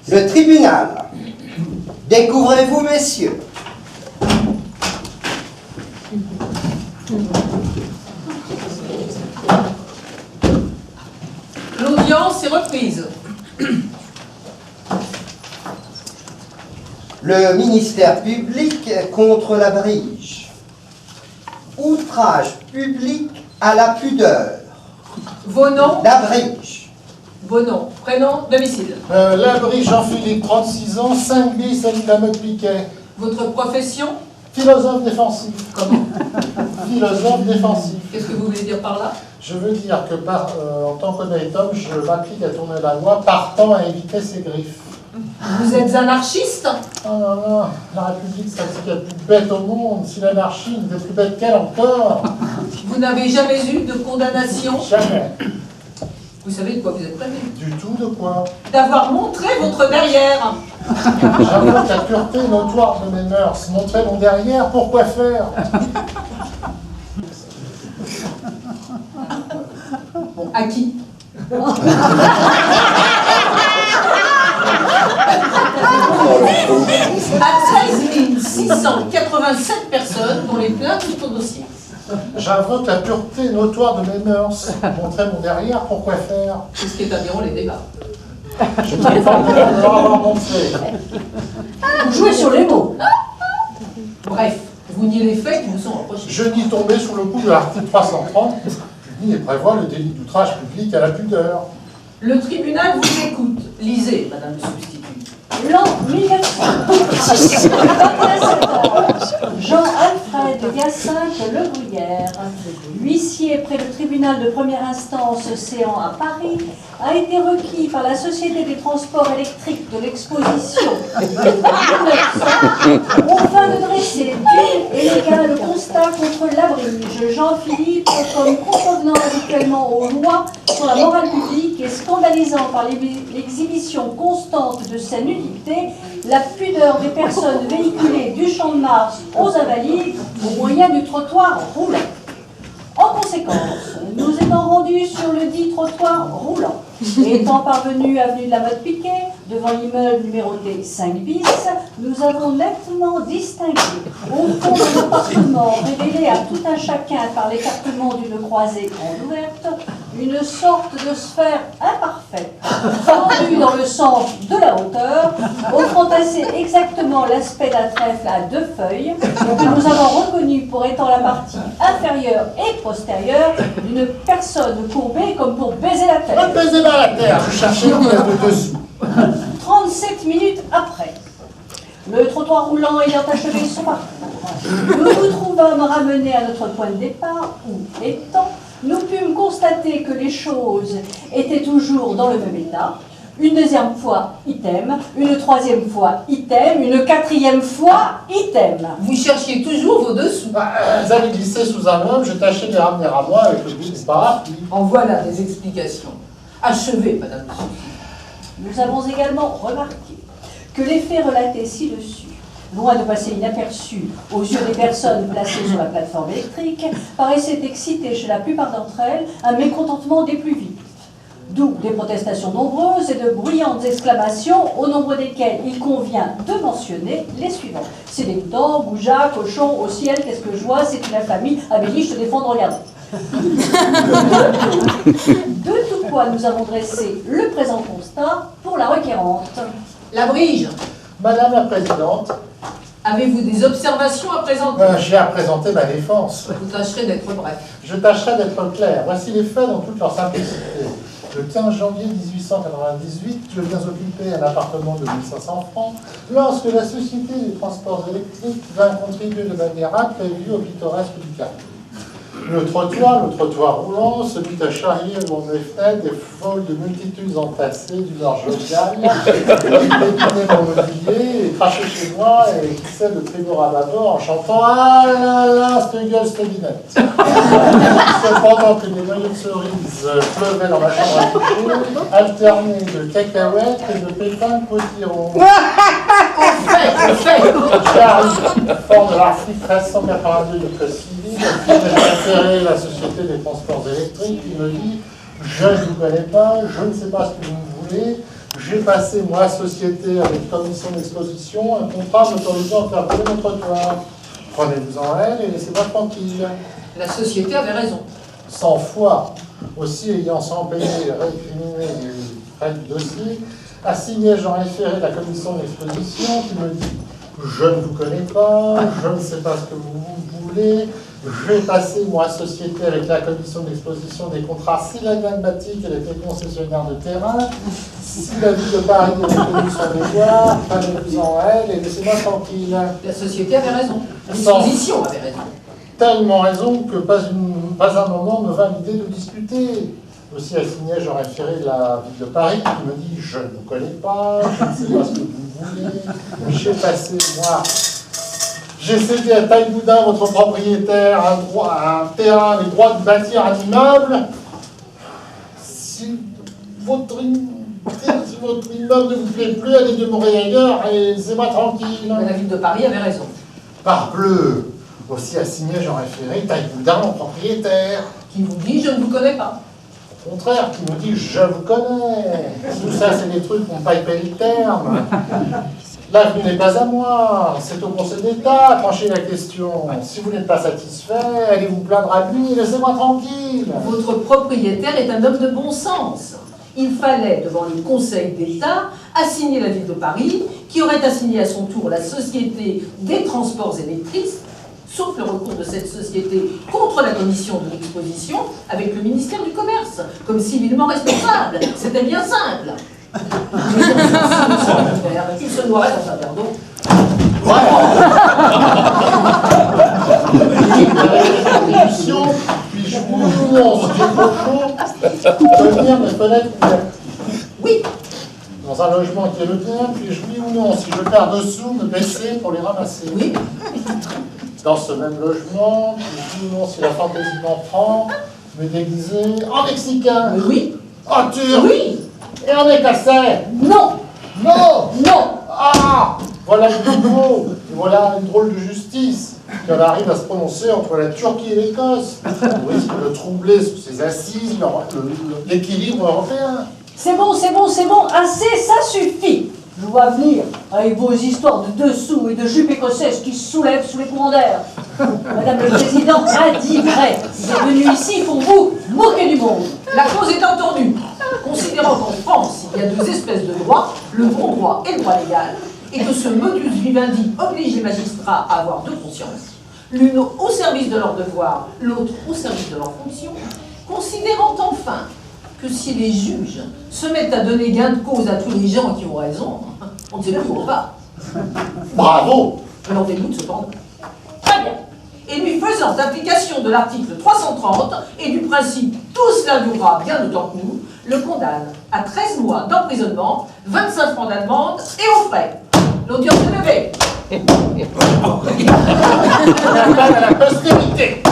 Le tribunal. Découvrez-vous, messieurs. L'audience est reprise. Le ministère public contre la brige. Outrage public à la pudeur. Vos noms? La brige. Vos noms, prénom, domicile. Labri Jean-Philippe, 36 ans, 5 bis, habite la Motte Piquet. Votre profession? Philosophe défensif. Comment? Philosophe défensif. Qu'est-ce que vous voulez dire par là? Je veux dire que en tant qu'honnête homme, je m'applique à tourner la loi, partant à éviter ses griffes. Vous êtes anarchiste? Oh non, non, la République, c'est ce qu'il y a de plus bête au monde. Si l'anarchie n'était plus bête qu'elle encore. Vous n'avez jamais eu de condamnation? Jamais. Vous savez de quoi vous êtes prévenu? Du tout de quoi. D'avoir montré votre derrière. J'avoue la pureté notoire de mes mœurs. Montrer mon derrière, pourquoi faire? Bon, à qui? À 13 687 personnes dont les plaintes sont au dossier. J'invoque la pureté notoire de mes mœurs. Montrer mon derrière, pourquoi faire? C'est ce qui établiront les débats. Je ne sais pas leur avoir montré. Vous jouez sur les mots. Bref, vous niez les faits qui vous sont reprochés. Je n'y tombais sous le coup de l'article 330 qui punit et prévoit le délit d'outrage public à la pudeur. Le tribunal vous écoute. Lisez, madame le substitut. L'an 1900, Jean-Alfred Hyacinthe Le Bruyère, huissier près le tribunal de première instance Océan à Paris, a été requis par la Société des transports électriques de l'exposition de 1900 au fin de dresser dur et légal constat contre Labrige Jean-Philippe comme contrevenant habituellement aux lois sur la morale publique et scandalisant par l'exhibition constante de sa nudité la pudeur des personnes véhiculées du Champ de Mars aux Invalides au moyen du trottoir roulant. En conséquence, nous étant rendus sur le dit trottoir roulant et étant parvenus avenue de la Motte Piquet, devant l'immeuble numéroté 5 bis, nous avons nettement distingué, au fond d'un appartement révélé à tout un chacun par l'écartement d'une croisée grande ouverte, une sorte de sphère imparfaite, fendue dans le sens de la hauteur, offrant assez exactement l'aspect d'un trèfle à 2 feuilles, que nous avons reconnu pour étant la partie inférieure et postérieure d'une personne courbée comme pour baiser la terre. Me baiser dans la terre, je cherchais qui est de dessous. 37 minutes après, le trottoir roulant ayant achevé son parcours, nous nous trouvâmes ramenés à notre point de départ où, étant, nous pûmes constater que les choses étaient toujours dans le même état. Une deuxième fois, item. Une troisième fois, item. Une quatrième fois, item. Vous cherchiez toujours vos dessous. Elles avaient glissé sous un homme, je tâchais de les ramener à moi avec le bout du parapluie. En voilà des explications. Achevez, madame le substitut. Nous avons également remarqué que les faits relatés ci-dessus, loin de passer inaperçus aux yeux des personnes placées sur la plateforme électrique, paraissaient exciter chez la plupart d'entre elles un mécontentement des plus vifs. D'où des protestations nombreuses et de bruyantes exclamations, au nombre desquelles il convient de mentionner les suivants. C'est dégoûtant, goujat, cochon, au ciel, qu'est-ce que je vois, c'est une infamie, Amélie, je te défends de regarder. De tout quoi nous avons dressé le présent constat pour la requérante. Labrige, Madame la Présidente, avez-vous des observations à présenter? j'ai à présenter ma défense. Vous tâcherez d'être bref. Je tâcherai d'être clair. Voici les faits dans toute leur simplicité. Le 15 janvier 1898, je viens occuper un appartement de 1500 francs lorsque la Société des transports électriques vint contribuer de manière imprévue au pittoresque du quartier. Le trottoir roulant se mit à charrier devant mes fenêtres des folles de multitudes entassées d'une heure joviale, qui déclinaient mon mobilier et crachaient chez moi et glissaient de tribord à bâbord en chantant « Ah là là, cette gueule, cette binette !» Cependant que des noyaux de cerises pleuvaient dans ma chambre à coucher, alternés de cacahuètes et de pépins de potiron. Enfin, J'arrive, fort de l'article 1382 du Code civil, j'ai référé la Société des transports électriques, qui me dit « Je ne vous connais pas, je ne sais pas ce que vous me voulez, j'ai passé, moi, société avec commission d'exposition, un contrat m'autorisant à faire rouler mon trottoir. Prenez-vous-en elle et laissez-moi tranquille. » La société avait raison. 100 fois, aussi ayant sans payer récriminé les frais du dossier, assigné Jean référé la commission d'exposition qui me dit « Je ne vous connais pas, je ne sais pas ce que vous voulez, j'ai passé, moi, société avec la commission d'exposition des contrats si la Bâtique, elle était concessionnaire de terrain, si la ville de Paris avait connu son devoir, prenez-vous-en elle et laissez-moi tranquille. » La société avait raison. L'exposition avait raison. Tellement raison que pas un moment me vint l'idée de discuter. Aussi assigné, j'en référé la ville de Paris qui me dit « Je ne vous connais pas, je ne sais pas ce que vous voulez, j'ai passé, moi, j'ai cédé à Taille-Boudin, votre propriétaire, un terrain, les droits de bâtir un immeuble. Si votre immeuble ne vous plaît plus, allez demeurer ailleurs et laissez-moi tranquille. » Mais la ville de Paris avait raison. Parbleu! Aussi assigné, j'en référé Taille-Boudin, mon propriétaire. Qui vous dit « Je ne vous connais pas ». Au contraire, qui nous dit « Je vous connais ». Tout ça, c'est des trucs qu'on ne paye pas le terme. L'avenue n'est pas à moi, c'est au Conseil d'État à trancher la question. Si vous n'êtes pas satisfait, allez vous plaindre à lui, laissez-moi tranquille. Votre propriétaire est un homme de bon sens. Il fallait, devant le Conseil d'État, assigner la ville de Paris, qui aurait assigné à son tour la Société des transports électriques, sauf le recours de cette société contre la commission de l'exposition avec le ministère du Commerce, comme civilement responsable. C'était bien simple. Il se noirait dans un verre d'eau. Puis-je vous non, si j'ai trop chaud, tenir mes fenêtres ouvertes. Oui. Dans un logement qui est le mien, puis-je oui ou non, si je perds dessous, me baisser pour les ramasser. Oui. Dans ce même logement, puis-je oui ou non, si la fantaisie m'en prend, me déguiser en mexicain. Oui. En turc. Oui. Et en écossais. Non. Non. Non. Ah, voilà le nouveau. Et voilà une drôle de justice qu'on arrive à se prononcer entre la Turquie et l'Écosse. On risque de troubler sous ses assises l'équilibre européen. C'est bon, assez, ça suffit. Je vois venir avec vos histoires de dessous et de jupes écossaises qui se soulèvent sous les courants d'air. Madame le Président a dit vrai. Vous êtes venu ici pour vous moquer du monde. La cause est entendue. Considérant qu'en France, il y a deux espèces de droits, le bon droit et le droit légal, et que ce modus vivendi oblige les magistrats à avoir deux consciences, l'une au service de leur devoir, l'autre au service de leur fonction, considérant enfin que si les juges se mettent à donner gain de cause à tous les gens qui ont raison, on ne sait plus où on va. Bravo. Alors des doutes cependant. Très bien. Et lui faisant application de l'article 330 et du principe « tout cela durera bien autant que nous », le condamne à 13 mois d'emprisonnement, 25 francs d'amende et aux frais. L'audience est levée. La postérité.